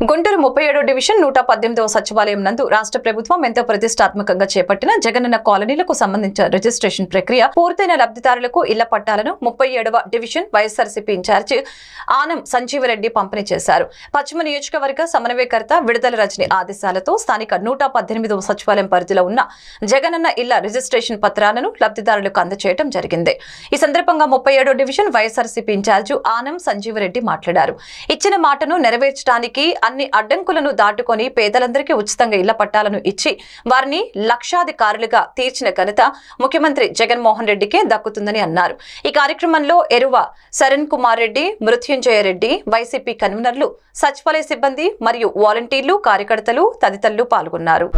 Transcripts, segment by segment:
Guntur 37వ division 118వ సచివాలయం నందు రాష్ట్ర ప్రభుత్వం ఎంతో ప్రతిష్టాత్మకంగా చేపట్టిన జగనన్న కాలనీలకు సంబంధించిన రిజిస్ట్రేషన్ ప్రక్రియ పూర్తయిన లబ్ధిదారులకు ఇళ్ల పట్టాలను 37వ డివిజన్ వైఎస్ఆర్సీపీ ఇన్ఛార్జి ఆనం సంజీవరెడ్డి పంపిణీ చేశారు. పశ్చిమ నియోజకవర్గ సమన్వయకర్త విడుదల రజని ఆదేశాలతో స్థానిక 118వ సచివాలయం పరిధిలో ఉన్న జగనన్న ఇళ్ల రిజిస్ట్రేషన్ పత్రాలను లబ్ధిదారులకు అందజేయడం జరిగింది. ఈ సందర్భంగా 37వ డివిజన్ వైఎస్ఆర్సీపీ ఇన్ఛార్జి ఆనం సంజీవరెడ్డి మాట్లాడారు. ఇచ్చిన మాటను నెరవేర్చడానికి అన్ని అడ్డంకులను దాటుకొని పేదలందరికీ ఉచితంగా ఇళ్ల పట్టాలను ఇచ్చి వారిని లక్షాధికారులుగా తీర్చిన ఘనత ముఖ్యమంత్రి జగన్మోహన్ రెడ్డికే దక్కుతుందని అన్నారు. ఈ కార్యక్రమంలో ఎరువ శరణ్ కుమార్ రెడ్డి, మృత్యుంజయ రెడ్డి, వైసీపీ కన్వీనర్లు, సచివాలయ సిబ్బంది మరియు వాలంటీర్లు, కార్యకర్తలు తదితరులు పాల్గొన్నారు.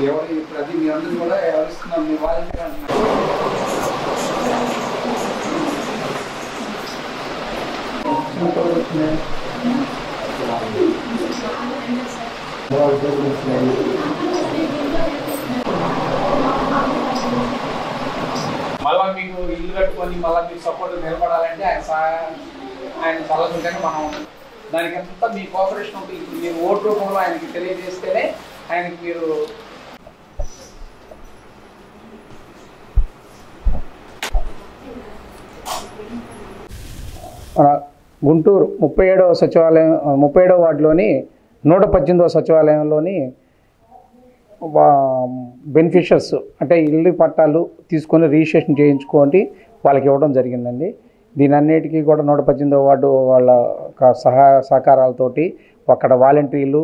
ఎవరు ఇప్పుడు అది మీ అందరూ కూడా ఎవరిస్తున్నారు మీ వాలంటీర్ అంటున్నారు. మళ్ళీ మీకు ఇల్లు కట్టుకొని మళ్ళీ మీకు సపోర్ట్ నిలబడాలంటే ఆయన చల్లకుంటేనే మనం దానికి అంతా మీ కోఆపరేషన్ ఉంటుంది. ఇప్పుడు మీరు ఓటు రూపంలో ఆయనకి తెలియజేస్తేనే ఆయనకి మీరు గుంటూరు 37వ సచివాలయం 37వ వార్డులోని 118వ సచివాలయంలోని బెనిఫిషియర్స్ అంటే ఇల్లు పట్టాలు తీసుకొని రిజిస్ట్రేషన్ చేయించుకొని వాళ్ళకి ఇవ్వడం జరిగిందండి. దీని అన్నిటికీ కూడా 118వ వార్డు వాళ్ళ సహకారాలతోటి అక్కడ వాలంటీర్లు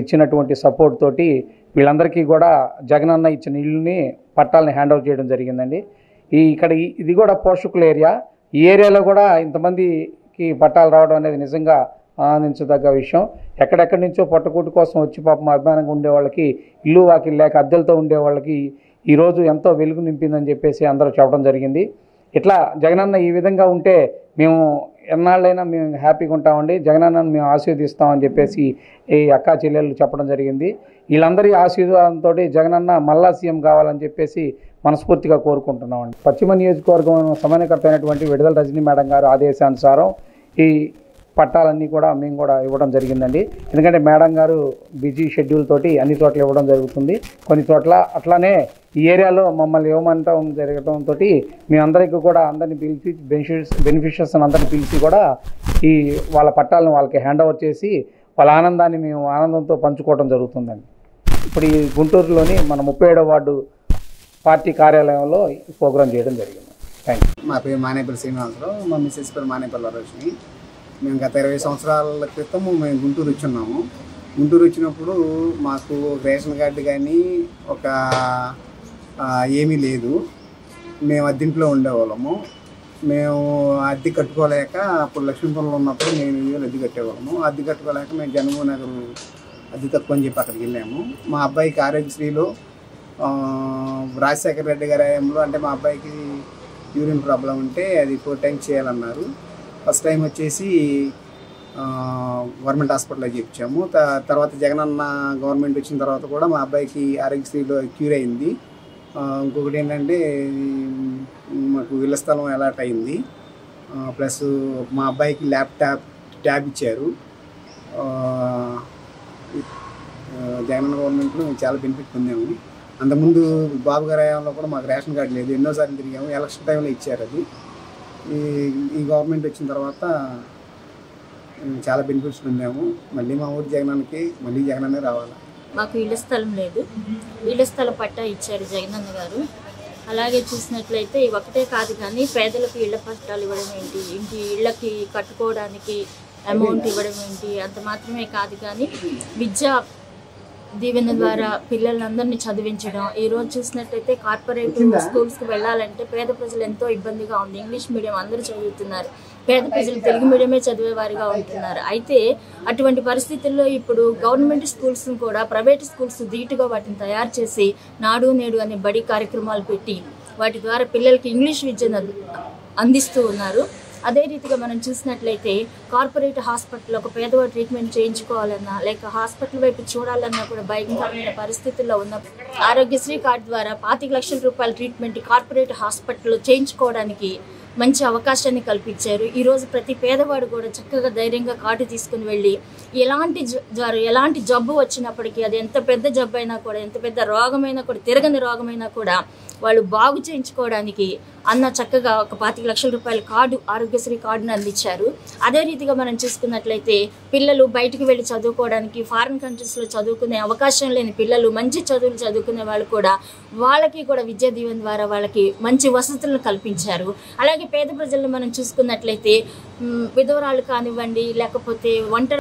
ఇచ్చినటువంటి సపోర్ట్ తోటి వీళ్ళందరికీ కూడా జగనన్న ఇచ్చిన ఇల్లుని పట్టాలని హ్యాండ్ ఓవర్ చేయడం జరిగిందండి. ఇక్కడ ఇది కూడా పోషకుల ఏరియా. ఈ ఏరియాలో కూడా ఇంతమందికి పట్టాలు రావడం అనేది నిజంగా ఆనందించదగ్గ విషయం. ఎక్కడెక్కడి నుంచో పొట్టకూటి కోసం వచ్చి పాపం అభిమానంగా ఉండే వాళ్ళకి ఇల్లు వాకిలు లేక అద్దెలతో ఉండే వాళ్ళకి ఈరోజు ఎంతో వెలుగు నింపిందని చెప్పేసి అందరూ చెప్పడం జరిగింది. ఇట్లా జగనన్న ఈ విధంగా ఉంటే మేము ఎన్నాళ్ళైనా మేము హ్యాపీగా ఉంటామండి, జగనన్నను మేము ఆశీర్వదిస్తామని చెప్పేసి ఈ అక్కా చెల్లెళ్ళు చెప్పడం జరిగింది. వీళ్ళందరి ఆశీర్వాదంతో జగనన్న మళ్ళా సీఎం కావాలని చెప్పేసి మనస్ఫూర్తిగా కోరుకుంటున్నామండి. పశ్చిమ నియోజకవర్గం సమన్వయకర్త అయినటువంటి విడుదల రజని మేడం గారు ఆదేశానుసారం ఈ పట్టాలన్నీ కూడా మేము కూడా ఇవ్వడం జరిగిందండి. ఎందుకంటే మేడం గారు బిజీ షెడ్యూల్ తోటి అన్ని చోట్ల ఇవ్వడం జరుగుతుంది. కొన్ని చోట్ల అట్లానే ఈ ఏరియాలో మమ్మల్ని ఇవ్వమంటం జరగడంతో మేమందరికీ కూడా అందరినీ పిలిచి బెనిఫిషియర్స్ అందరినీ పిలిచి కూడా ఈ వాళ్ళ పట్టాలను వాళ్ళకి హ్యాండ్ ఓవర్ చేసి వాళ్ళ ఆనందాన్ని మేము ఆనందంతో పంచుకోవడం జరుగుతుందండి. ఇప్పుడు ఈ గుంటూరులోని మన 37వ వార్డు పార్టీ కార్యాలయంలో ప్రోగ్రాం చేయడం జరిగింది. Thank you. మా పేరు మానేపల్లి శ్రీనివాసరావు, మా మిస్సెస్ పేరు మానేపల్లి వరలక్ష్మి. మేము గత 20 సంవత్సరాల క్రితం మేము గుంటూరు వచ్చున్నాము. గుంటూరు వచ్చినప్పుడు మాకు రేషన్ కార్డు కానీ ఒక ఏమీ లేదు. మేము అద్దెంట్లో ఉండేవాళ్ళము. మేము అద్దె కట్టుకోలేక అప్పుడు లక్ష్మీపురంలో ఉన్నప్పుడు మేము అద్దె కట్టేవాళ్ళము. అద్దె కట్టుకోలేక మేము జన్మభూమి నగర్ అద్దె తక్కువ అని చెప్పి అక్కడికి వెళ్ళాము. మా అబ్బాయికి ఆరోగ్యశ్రీలో రాజశేఖర రెడ్డి గారి హయాంలో అంటే మా అబ్బాయికి యూరిన్ ప్రాబ్లం ఉంటే అది 4 టైమ్స్ చేయాలన్నారు. ఫస్ట్ టైం వచ్చేసి గవర్నమెంట్ హాస్పిటల్లో చేయించాము. తర్వాత జగనన్న గవర్నమెంట్ వచ్చిన తర్వాత కూడా మా అబ్బాయికి ఆరోగ్యశ్రీలో క్యూర్ అయింది. ఇంకొకటి ఏంటంటే మాకు ఇళ్ల స్థలం అలాట్ అయింది. ప్లస్ మా అబ్బాయికి ట్యాబ్ ఇచ్చారు. జగనన్న గవర్నమెంట్లో మేము చాలా బెనిఫిట్ పొందాము. అంతకుముందు బాబు గారి హయాంలో కూడా మాకు రేషన్ కార్డు లేదు, ఎన్నోసార్లు తిరిగాము. ఎలక్షన్ టైంలో ఇచ్చారు అది. ఈ గవర్నమెంట్ వచ్చిన తర్వాత చాలా బెనిఫిట్స్ పొందాము. మళ్ళీ మా ఊరు జగనన్నకి మళ్ళీ జగనన్నే రావాలి. మాకు ఇళ్ల స్థలం లేదు, ఇళ్ల స్థలం పట్టా ఇచ్చారు జగనన్న గారు. అలాగే చూసినట్లయితే ఒకటే కాదు కానీ పేదలకు ఇళ్ల పట్టాలు ఇవ్వడం ఏంటి, ఇంటి ఇళ్ళకి కట్టుకోవడానికి అమౌంట్ ఇవ్వడం ఏంటి, అంత మాత్రమే కాదు కానీ విద్యా దీవెన ద్వారా పిల్లలందరినీ చదివించడం. ఈరోజు చూసినట్టయితే కార్పొరేట్ స్కూల్స్కి వెళ్ళాలంటే పేద ప్రజలు ఎంతో ఇబ్బందిగా ఉంది. ఇంగ్లీష్ మీడియం అందరూ చదువుతున్నారు, పేద ప్రజలు తెలుగు మీడియమే చదివేవారిగా ఉంటున్నారు. అయితే అటువంటి పరిస్థితుల్లో ఇప్పుడు గవర్నమెంట్ స్కూల్స్ను కూడా ప్రైవేట్ స్కూల్స్ ధీటుగా వాటిని తయారు చేసి నాడు నేడు అనే బడి కార్యక్రమాలు పెట్టి వాటి ద్వారా పిల్లలకి ఇంగ్లీష్ విద్యను అందిస్తూ ఉన్నారు. అదే రీతిగా మనం చూసినట్లయితే కార్పొరేట్ హాస్పిటల్ ఒక పేదవాడు ట్రీట్మెంట్ చేయించుకోవాలన్నా లేక హాస్పిటల్ వైపు చూడాలన్నా కూడా భయంకరమైన పరిస్థితుల్లో ఉన్న ఆరోగ్యశ్రీ కార్డు ద్వారా 25 లక్షల రూపాయల ట్రీట్మెంట్ కార్పొరేట్ హాస్పిటల్లో చేయించుకోవడానికి మంచి అవకాశాన్ని కల్పించారు. ఈరోజు ప్రతి పేదవాడు కూడా చక్కగా ధైర్యంగా కార్డు తీసుకుని వెళ్ళి ఎలాంటి జబ్బు వచ్చినప్పటికీ అది ఎంత పెద్ద జబ్బు అయినా కూడా ఎంత పెద్ద రోగమైనా కూడా తిరగని రోగమైనా కూడా వాళ్ళు బాగు చేయించుకోవడానికి అన్న చక్కగా ఒక 25 లక్షల రూపాయల కార్డు ఆరోగ్యశ్రీ కార్డును అందించారు. అదే రీతిగా మనం చూసుకున్నట్లయితే పిల్లలు బయటికి వెళ్ళి చదువుకోవడానికి ఫారిన్ కంట్రీస్లో చదువుకునే అవకాశం లేని పిల్లలు మంచి చదువులు చదువుకునే వాళ్ళు కూడా వాళ్ళకి కూడా విద్యా దీవెన ద్వారా వాళ్ళకి మంచి వసతులను కల్పించారు. అలాగే పేద ప్రజలను మనం చూసుకున్నట్లయితే విధవరాలు కానివ్వండి లేకపోతే ఒంటరి